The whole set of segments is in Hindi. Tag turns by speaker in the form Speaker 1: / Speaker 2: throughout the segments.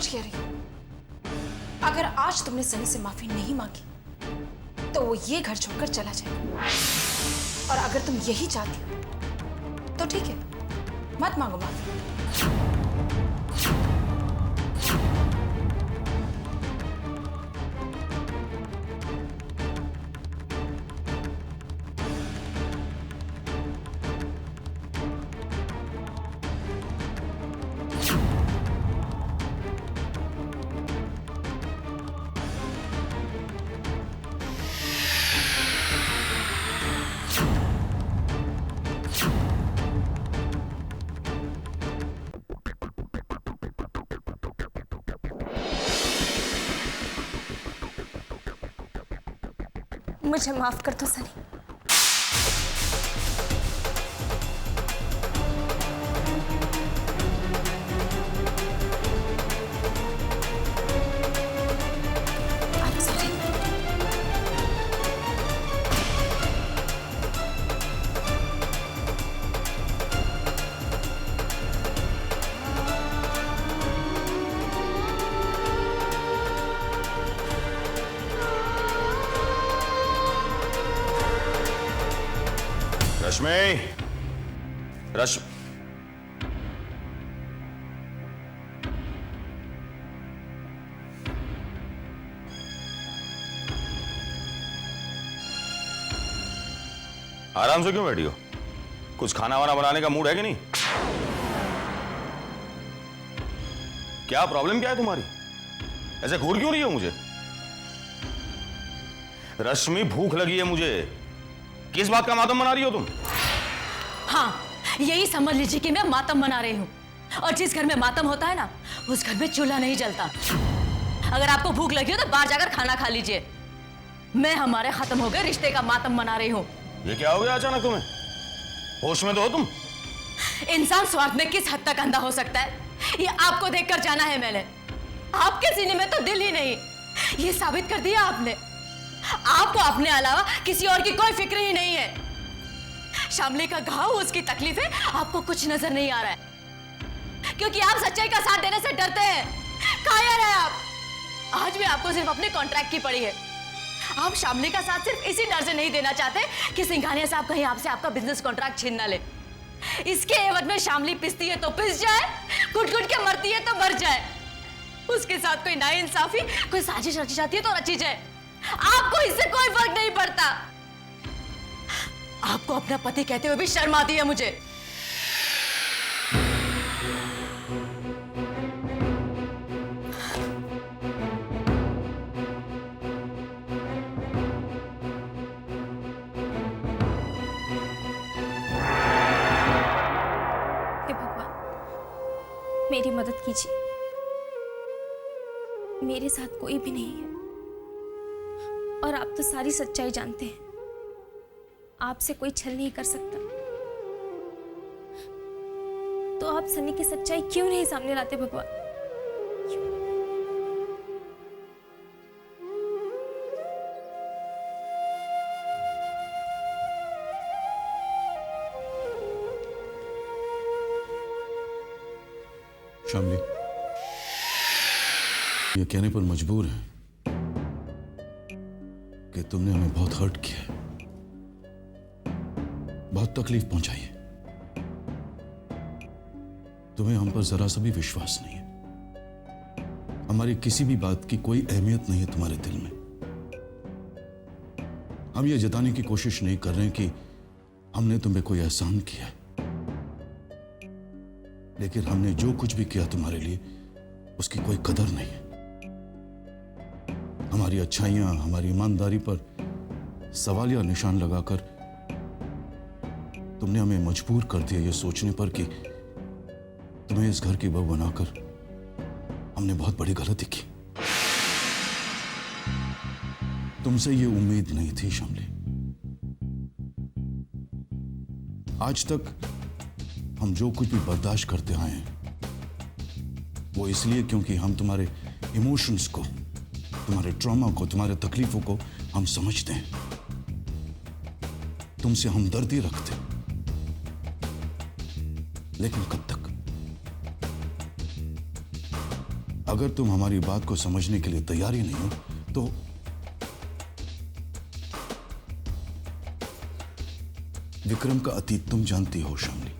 Speaker 1: कुछ कह रही हूं। अगर आज तुमने सनी से माफी नहीं मांगी तो वो ये घर छोड़कर चला जाएगा। और अगर तुम यही चाहती हो तो ठीक है, मत मांगो माफी।
Speaker 2: मुझे माफ कर दो सनी। I'm sorry।
Speaker 3: रश्मि, आराम से क्यों बैठी हो? कुछ खाना वाना बनाने का मूड है कि नहीं? क्या प्रॉब्लम क्या है तुम्हारी? ऐसे घूर क्यों रही हो मुझे? रश्मि, भूख लगी है मुझे। किस बात का मातम मना रही हो तुम?
Speaker 4: हाँ, यही समझ लीजिए कि मैं मातम मना रही हूँ। और जिस घर में मातम होता है ना, उस घर में चूल्हा नहीं जलता। अगर आपको भूख लगी हो तो बाहर जाकर खाना खा लीजिए। मैं हमारे खत्म हो गए रिश्ते का मातम मना रही हूँ।
Speaker 3: ये क्या हो गया अचानक तुम्हें? होश में तो हो तुम?
Speaker 4: इंसान स्वार्थ में किस हद तक अंधा हो सकता है, ये आपको देखकर जाना है मैंने। आपके सीने में तो दिल ही नहीं, ये साबित कर दिया आपने। आपको अपने अलावा किसी और की कोई फिक्र ही नहीं है। शामली का घाव, उसकी तकलीफें, आपको कुछ नजर नहीं आ रहा है क्योंकि आप सच्चाई का साथ देने से डरते हैं। कायर है आप। आज भी आपको सिर्फ अपने कॉन्ट्रैक्ट की पड़ी है। आप शामली का साथ सिर्फ इसी डर से नहीं देना चाहते कि सिंघानिया साहब कहीं आपसे आपका बिजनेस कॉन्ट्रैक्ट छीन ना ले। इसके एवज में शामली पिसती है तो पिस जाए, घुट घुट के मरती है तो मर जाए। उसके साथ कोई नाइंसाफी, कोई साजिश रची जाती है तो रची जाए। आपको इससे कोई फर्क नहीं पड़ता। आपको अपना पति कहते हुए भी शर्म आती है मुझे।
Speaker 2: हे भगवान, मेरी मदद कीजिए। मेरे साथ कोई भी नहीं है और आप तो सारी सच्चाई जानते हैं। आपसे कोई छल नहीं कर सकता, तो आप सनी की सच्चाई क्यों नहीं सामने लाते भगवान?
Speaker 5: शामली, ये कहने पर मजबूर है कि तुमने हमें बहुत हर्ट किया है, बहुत तकलीफ पहुंचाई है। तुम्हें हम पर जरा सा भी विश्वास नहीं है। हमारी किसी भी बात की कोई अहमियत नहीं है तुम्हारे दिल में। हम ये जताने की कोशिश नहीं कर रहे कि हमने तुम्हें कोई एहसान किया, लेकिन हमने जो कुछ भी किया तुम्हारे लिए उसकी कोई कदर नहीं है। हमारी अच्छाइयां, हमारी ईमानदारी पर सवालिया निशान लगाकर तुमने हमें मजबूर कर दिया ये सोचने पर कि तुम्हें इस घर की बहू बनाकर हमने बहुत बड़ी गलती की। तुमसे ये उम्मीद नहीं थी शामली। आज तक हम जो कुछ भी बर्दाश्त करते आए हैं वो इसलिए क्योंकि हम तुम्हारे इमोशंस को, तुम्हारे ट्रॉमा को, तुम्हारे तकलीफों को हम समझते हैं, तुमसे हमदर्दी रखते हैं। लेकिन कब तक? अगर तुम हमारी बात को समझने के लिए तैयार ही नहीं हो तो विक्रम का अतीत तुम जानती हो शामली।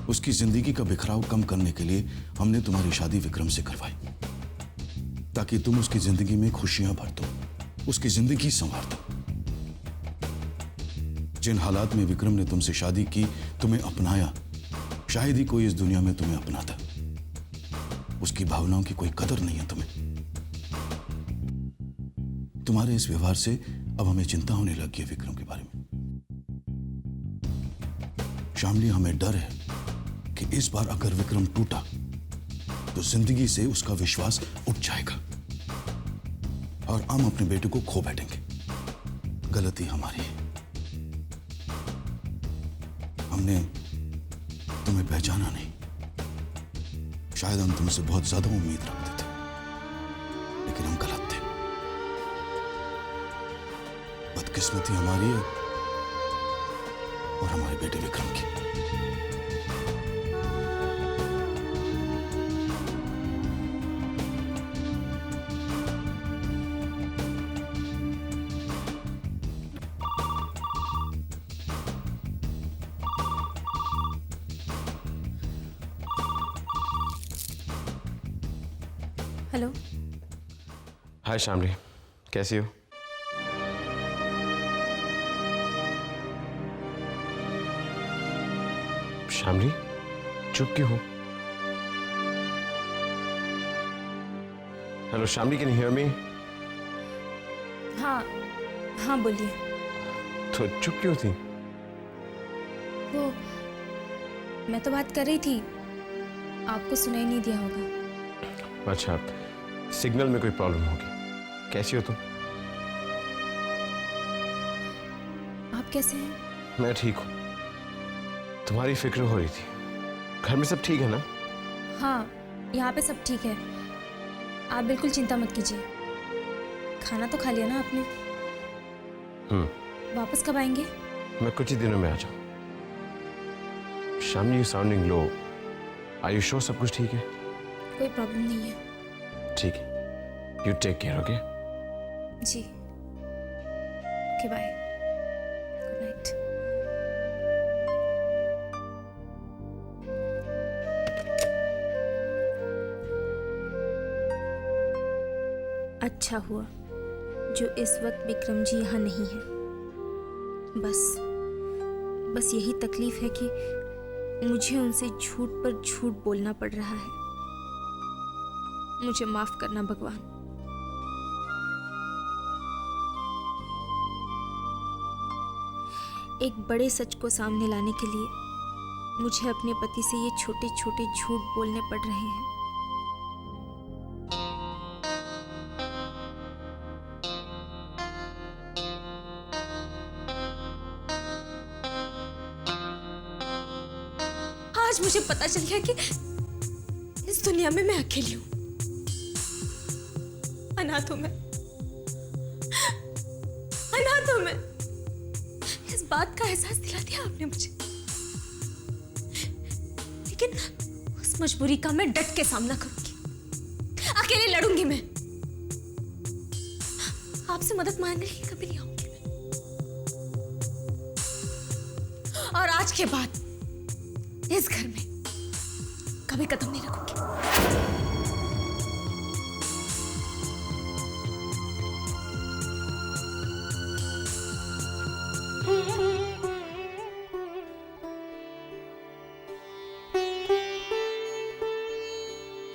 Speaker 5: उसकी जिंदगी का बिखराव कम करने के लिए हमने तुम्हारी शादी विक्रम से करवाई, ताकि तुम उसकी जिंदगी में खुशियां भर दो, उसकी जिंदगी संवार दो। जिन हालात में विक्रम ने तुमसे शादी की, तुम्हें अपनाया, शायद ही कोई इस दुनिया में तुम्हें अपनाता। उसकी भावनाओं की कोई कदर नहीं है तुम्हें। तुम्हारे इस व्यवहार से अब हमें चिंता होने लगी है विक्रम के बारे में। शामली, हमें डर है कि इस बार अगर विक्रम टूटा तो जिंदगी से उसका विश्वास उठ जाएगा और हम अपने बेटे को खो बैठेंगे। गलती हमारी है। हमने तुम्हें पहचाना नहीं। शायद हम तुमसे बहुत ज्यादा उम्मीद रखते थे, लेकिन हम गलत थे। बदकिस्मती हमारी है और हमारे बेटे विक्रम की।
Speaker 2: हेलो।
Speaker 3: हाय शामली, कैसी हो? शामली, चुप क्यों हो? Hello Shamli, can you hear me?
Speaker 2: हाँ हाँ बोलिए।
Speaker 3: तो चुप क्यों थी?
Speaker 2: वो मैं तो बात कर रही थी, आपको सुनाई नहीं दिया होगा।
Speaker 3: अच्छा, सिग्नल में कोई प्रॉब्लम होगी। कैसी हो तुम?
Speaker 2: आप कैसे हैं?
Speaker 3: मैं ठीक हूँ। तुम्हारी फिक्र हो रही थी। घर में सब ठीक है ना?
Speaker 2: हाँ, यहाँ पे सब ठीक है। आप बिल्कुल चिंता मत कीजिए। खाना तो खा लिया ना आपने? वापस कब आएंगे?
Speaker 3: मैं कुछ ही दिनों में आ जाऊँ। Shamli, you sounding low. Are you sure सब कुछ ठीक है?
Speaker 2: कोई प्रॉब्लम नहीं है।
Speaker 3: ठीक है। You take care, okay?
Speaker 2: जी, ओके बाय, गुड नाइट। अच्छा हुआ जो इस वक्त विक्रम जी यहाँ नहीं है। बस यही तकलीफ है कि मुझे उनसे झूठ पर झूठ बोलना पड़ रहा है। मुझे माफ करना भगवान। एक बड़े सच को सामने लाने के लिए मुझे अपने पति से ये छोटे छोटे झूठ बोलने पड़ रहे हैं। आज मुझे पता चल गया कि इस दुनिया में मैं अकेली हूं, अनाथ हूं मैं, अनाथ हूं मैं। इस बात का एहसास दिला दिया आपने मुझे, लेकिन उस मजबूरी का मैं डट के सामना करूंगी, अकेले लड़ूंगी मैं। आपसे मदद मांगने के लिए कभी नहीं आऊंगी मैं। और आज के बाद इस घर में कभी कदम नहीं रखूंगी।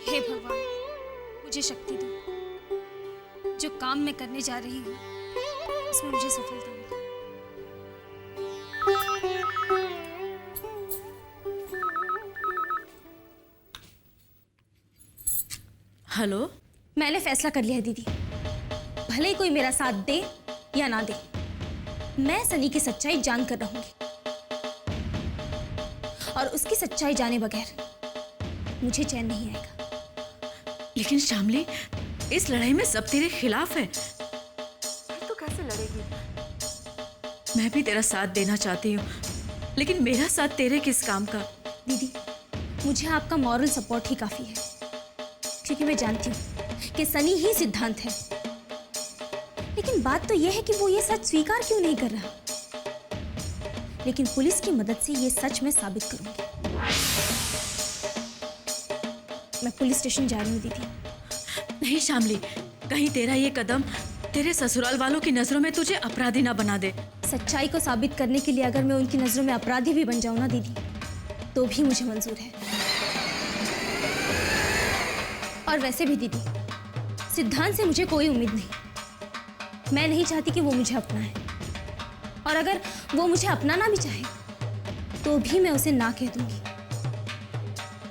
Speaker 2: हे भगवान, मुझे शक्ति दो। जो काम मैं करने जा रही हूँ उसमें मुझे सफलता मिले।
Speaker 4: हेलो।
Speaker 2: मैंने फैसला कर लिया है दीदी, भले ही कोई मेरा साथ दे या ना दे, मैं सनी की सच्चाई जान कर रहूंगी। और उसकी सच्चाई जाने बगैर मुझे चैन नहीं आएगा।
Speaker 4: लेकिन शामली, इस लड़ाई में सब तेरे खिलाफ है।
Speaker 2: तो कैसे लड़ेगी?
Speaker 4: मैं भी तेरा साथ देना चाहती हूँ, लेकिन मेरा साथ तेरे किस काम का?
Speaker 2: दीदी, मुझे आपका मॉरल सपोर्ट ही काफी है। क्योंकि मैं जानती हूँ कि सनी ही सिद्धांत है। लेकिन बात तो यह है कि वो ये सच स्वीकार क्यों नहीं कर रहा। लेकिन पुलिस की मदद से ये सच मैं साबित करूंगी। मैं पुलिस स्टेशन जा रही हूँ दीदी।
Speaker 4: नहीं शामली, कहीं तेरा ये कदम तेरे ससुराल वालों की नजरों में तुझे अपराधी ना बना दे।
Speaker 2: सच्चाई को साबित करने के लिए अगर मैं उनकी नजरों में अपराधी भी बन जाऊं ना दीदी, तो भी मुझे मंजूर है। और वैसे भी दीदी, सिद्धांत से मुझे कोई उम्मीद नहीं। मैं नहीं चाहती कि वो मुझे अपनाए, और अगर वो मुझे अपनाना भी चाहे तो भी मैं उसे ना कह दूंगी,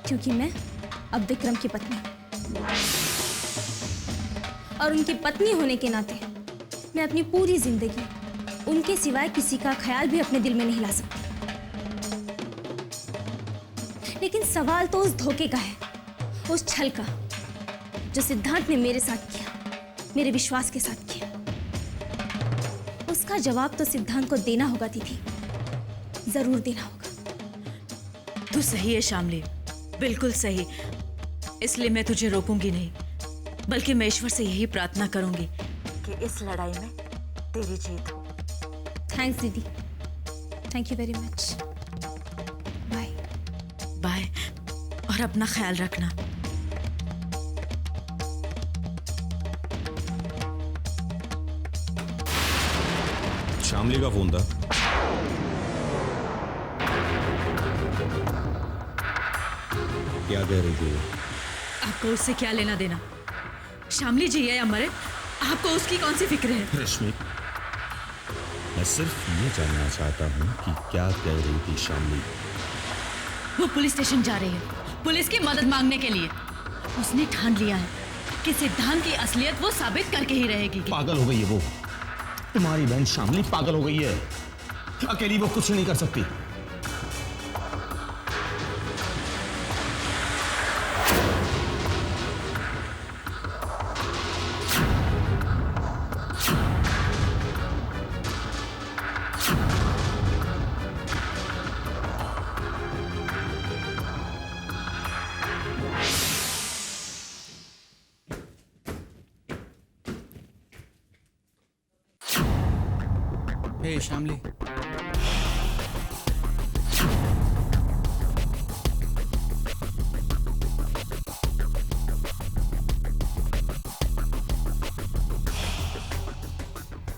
Speaker 2: क्योंकि मैं अब विक्रम की पत्नी हूं। और उनकी पत्नी होने के नाते मैं अपनी पूरी जिंदगी उनके सिवाय किसी का ख्याल भी अपने दिल में नहीं ला सकती। लेकिन सवाल तो उस धोखे का है, उस छल का, जो सिद्धांत ने मेरे साथ किया, मेरे विश्वास के साथ किया। उसका जवाब तो सिद्धांत को देना होगा दीदी, जरूर देना होगा।
Speaker 4: तू सही है शामली, बिल्कुल सही। इसलिए मैं तुझे रोकूंगी नहीं, बल्कि मैं ईश्वर से यही प्रार्थना करूंगी कि इस लड़ाई में तेरी जीत हो।
Speaker 2: थैंक्स दीदी, thank you very much. Bye
Speaker 4: bye, और अपना ख्याल रखना।
Speaker 3: शामली का फोन था। क्या कह रही थी?
Speaker 4: आपको उससे क्या लेना देना? शामली जी है या मरे, आपको उसकी कौन सी फिक्र है?
Speaker 3: रश्मि, मैं सिर्फ ये जानना चाहता हूँ कि क्या कह रही थी शामली।
Speaker 4: वो पुलिस स्टेशन जा रही है, पुलिस की मदद मांगने के लिए। उसने ठान लिया है कि सिद्धांत की असलियत वो साबित करके ही रहेगी।
Speaker 3: पागल हो गई है वो। तुम्हारी बहन शामली पागल हो गई है। अकेली वो कुछ नहीं कर सकती।
Speaker 6: हे शामली,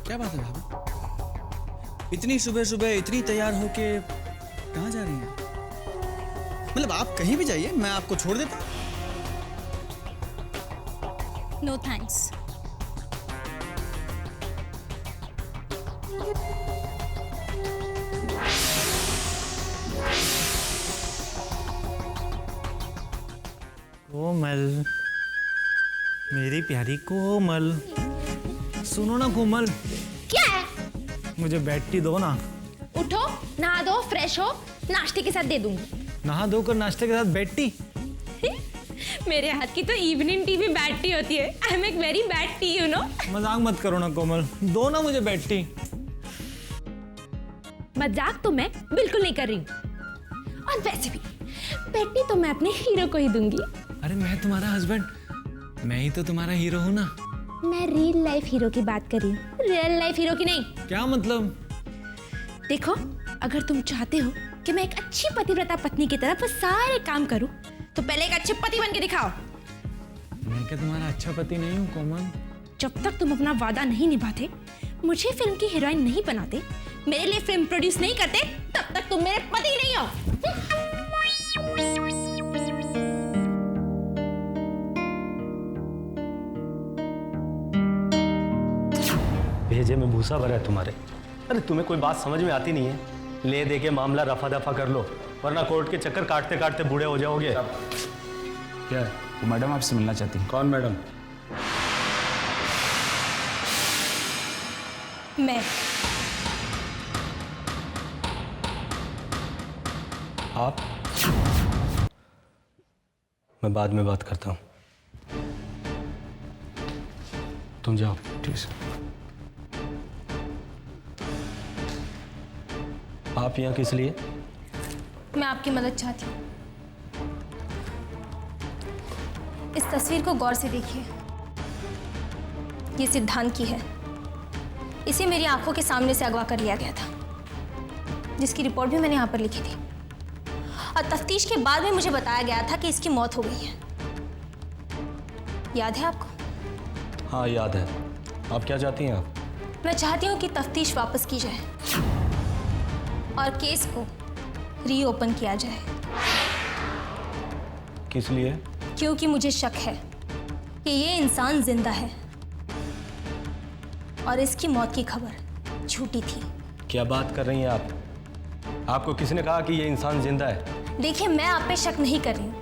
Speaker 6: क्या बात है भाभी? इतनी सुबह सुबह इतनी तैयार होके कहाँ जा रही हैं? मतलब आप कहीं भी जाइए, मैं आपको छोड़ देता हूँ।
Speaker 2: No thanks.
Speaker 7: कोमल, मेरी प्यारी कोमल, सुनो ना कोमल।
Speaker 2: क्या है?
Speaker 7: मुझे बेड टी दो ना।
Speaker 2: उठो, नहा दो, फ्रेश हो, नाश्ते के साथ दे दूंगी।
Speaker 7: नहा धोकर नाश्ते के साथ बेड टी?
Speaker 2: मेरे हाथ की तो इवनिंग टी भी बैड टी होती है। आई एम एक very bad T, you know.
Speaker 7: मजाक मत करो ना कोमल, दो ना मुझे बेड टी।
Speaker 2: मजाक तो मैं बिल्कुल नहीं कर रही हूँ। और वैसे भी बैड टी तो मैं अपने हीरो को ही दूंगी।
Speaker 7: अरे मैं तुम्हारा हस्बैंड, मैं ही तो तुम्हारा हीरो हूँ ना।
Speaker 2: मैं रियल लाइफ हीरो की बात कर रही हूँ, रियल लाइफ हीरो की नहीं।
Speaker 7: क्या मतलब?
Speaker 2: देखो, अगर तुम चाहते हो कि मैं एक अच्छी पतिव्रता पत्नी की तरह वो सारे काम करूं, तो पहले एक अच्छे पति बन के दिखाओ।
Speaker 7: मैं क्या तुम्हारा अच्छा पति नहीं हूँ कोमल?
Speaker 2: जब तक तुम अपना वादा नहीं निभाते, मुझे फिल्म की हीरोइन नहीं बनाते, मेरे लिए फिल्म प्रोड्यूस नहीं करते, तब तक तुम मेरे पति नहीं हो।
Speaker 8: भेजे में भूसा भरा है तुम्हारे। अरे तुम्हें कोई बात समझ में आती नहीं है? ले दे के मामला रफा दफा कर लो, वरना कोर्ट के चक्कर काटते काटते बूढ़े हो जाओगे।
Speaker 5: क्या है? वो मैडम आपसे मिलना चाहती हैं।
Speaker 8: कौन मैडम?
Speaker 2: मैं
Speaker 8: आप? मैं बाद में बात करता हूँ, तुम जाओ।
Speaker 5: ठीक है।
Speaker 8: आप यहाँ किस लिए?
Speaker 2: मैं आपकी मदद चाहती हूँ। इस तस्वीर को गौर से देखिए। ये सिद्धांत की है। इसे मेरी आंखों के सामने से अगवा कर लिया गया था, जिसकी रिपोर्ट भी मैंने यहाँ पर लिखी थी। और तफ्तीश के बाद में मुझे बताया गया था कि इसकी मौत हो गई है। याद है आपको?
Speaker 8: हाँ याद है। आप क्या चाहती हैं आप?
Speaker 2: मैं चाहती हूँ कि तफ्तीश वापस की जाए और केस को रीओपन किया जाए।
Speaker 8: किस लिए?
Speaker 2: क्योंकि मुझे शक है कि ये इंसान जिंदा है और इसकी मौत की खबर झूठी थी।
Speaker 8: क्या बात कर रही हैं आप? आपको किसने कहा कि ये इंसान जिंदा है?
Speaker 2: देखिए, मैं आप पे शक नहीं कर रही हूँ।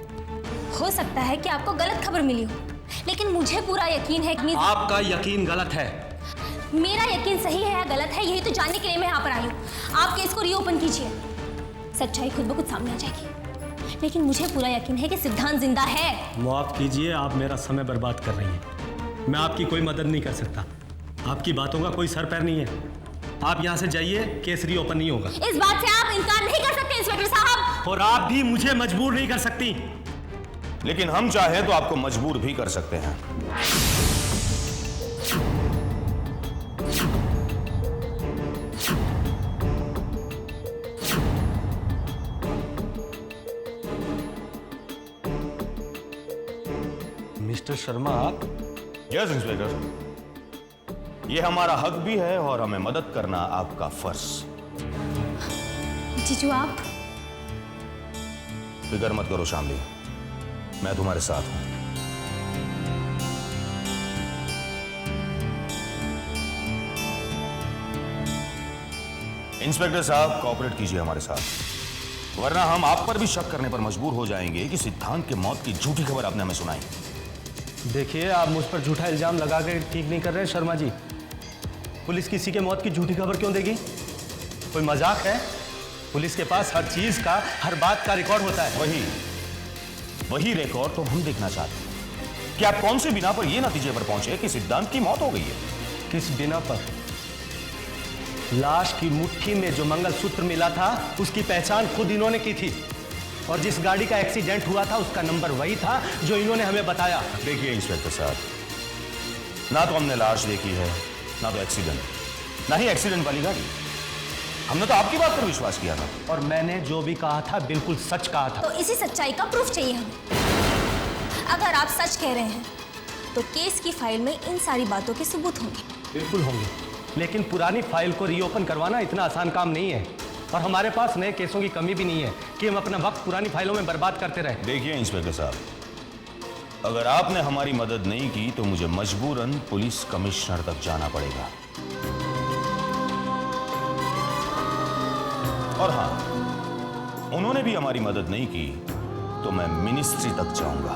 Speaker 2: हो सकता है कि आपको गलत खबर मिली हो, लेकिन मुझे पूरा यकीन है कि
Speaker 8: आपका यकीन गलत है।
Speaker 2: मेरा यकीन सही है या गलत है, यही तो जानने के लिए मैं यहाँ पर आई हूँ। आप केस को रीओपन कीजिए, सच्चाई खुद ब खुद सामने आ जाएगी। लेकिन मुझे पूरा यकीन है कि सिद्धांत जिंदा है।
Speaker 8: माफ कीजिए, आप मेरा समय बर्बाद कर रही हैं। मैं आपकी कोई मदद नहीं कर सकता। आपकी बातों का कोई सर पैर नहीं है। आप यहाँ से जाइए, केस रीओपन नहीं होगा।
Speaker 2: इस बात से आप इनकार नहीं कर सकते इंस्पेक्टर साहब।
Speaker 8: और आप भी मुझे मजबूर नहीं कर सकती।
Speaker 3: लेकिन हम चाहें तो आपको मजबूर भी कर सकते हैं।
Speaker 8: मिस्टर शर्मा, आप?
Speaker 3: यस इंस्पेक्टर, ये हमारा हक भी है और हमें मदद करना आपका फर्ज।
Speaker 2: जीजू, आप?
Speaker 3: फिक्र मत करो शामली, मैं तुम्हारे साथ हूं। इंस्पेक्टर साहब, कोऑपरेट कीजिए हमारे साथ, वरना हम आप पर भी शक करने पर मजबूर हो जाएंगे कि सिद्धांत के मौत की झूठी खबर आपने हमें सुनाई।
Speaker 8: देखिए, आप मुझ पर झूठा इल्जाम लगा के ठीक नहीं कर रहे शर्मा जी। पुलिस किसी के मौत की झूठी खबर क्यों देगी? कोई मजाक है? पुलिस के पास हर चीज का, हर बात का रिकॉर्ड होता है।
Speaker 3: वही रिकॉर्ड तो हम देखना चाहते हैं कि आप कौन से बिना पर यह नतीजे पर पहुंचे कि सिद्धांत की मौत हो गई है।
Speaker 8: किस बिना पर? लाश की मुट्ठी में जो मंगलसूत्र मिला था, उसकी पहचान खुद इन्होंने की थी। और जिस गाड़ी का एक्सीडेंट हुआ था, उसका नंबर वही था जो इन्होंने हमें बताया।
Speaker 3: देखिए इंस्पेक्टर साहब, ना तो हमने लाश देखी है, ना तो एक्सीडेंट, ना ही एक्सीडेंट वाली गाड़ी। हमने तो आपकी बात पर विश्वास किया था।
Speaker 8: और मैंने जो भी कहा था बिल्कुल सच कहा था।
Speaker 2: तो इसी सच्चाई का प्रूफ चाहिए हमें। अगर आप सच कह रहे हैं तो केस की फाइल में इन सारी बातों के सबूत होंगे।
Speaker 8: बिल्कुल होंगे, लेकिन पुरानी फाइल को रीओपन करवाना इतना आसान काम नहीं है। और हमारे पास नए केसों की कमी भी नहीं है कि हम अपना वक्त पुरानी फाइलों में बर्बाद करते रहे।
Speaker 3: देखिए इंस्पेक्टर साहब, अगर आपने हमारी मदद नहीं की तो मुझे मजबूरन पुलिस कमिश्नर तक जाना पड़ेगा। और हाँ, उन्होंने भी हमारी मदद नहीं की तो मैं मिनिस्ट्री तक जाऊंगा।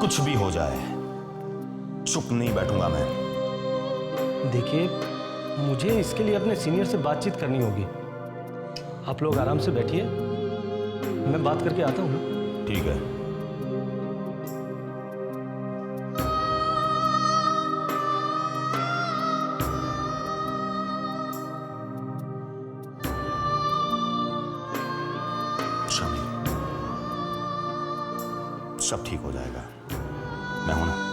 Speaker 3: कुछ भी हो जाए, चुप नहीं बैठूंगा मैं।
Speaker 8: देखिए, मुझे इसके लिए अपने सीनियर से बातचीत करनी होगी। आप लोग आराम से बैठिए, मैं बात करके आता हूँ ना।
Speaker 3: ठीक है। शामिल, सब ठीक हो जाएगा, मैं हूं ना।